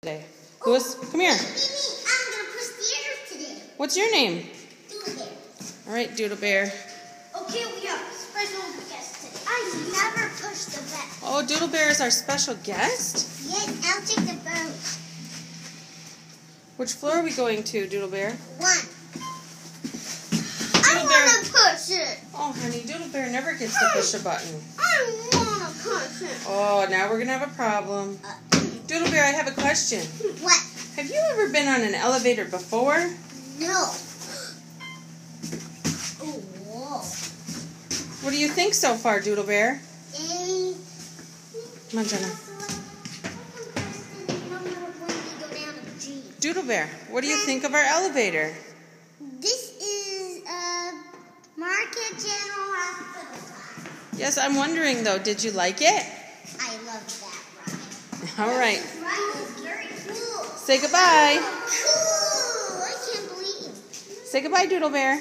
Today. Louis, come here. I'm gonna push theater today. What's your name? Doodle Bear. All right, Doodle Bear. Okay, we have a special guest today. I never pushed the bed. Oh, Doodle Bear is our special guest? Yes, I'll take the boat. Which floor are we going to, Doodle Bear? 1. I want to push it. Oh, honey, Doodle Bear never gets to push a button. I want to push it. Oh, now we're going to have a problem. Doodle Bear, I have a question. What? Have you ever been on an elevator before? No. Oh, whoa. What do you think so far, Doodle Bear? Come on, Jenna. Doodle Bear, what do you think of our elevator? This is Market General Hospital. Yes, I'm wondering, though, did you like it? I love that ride. All right. This ride is very cool. Say goodbye. Cool. I can't believe. Say goodbye, Doodle Bear.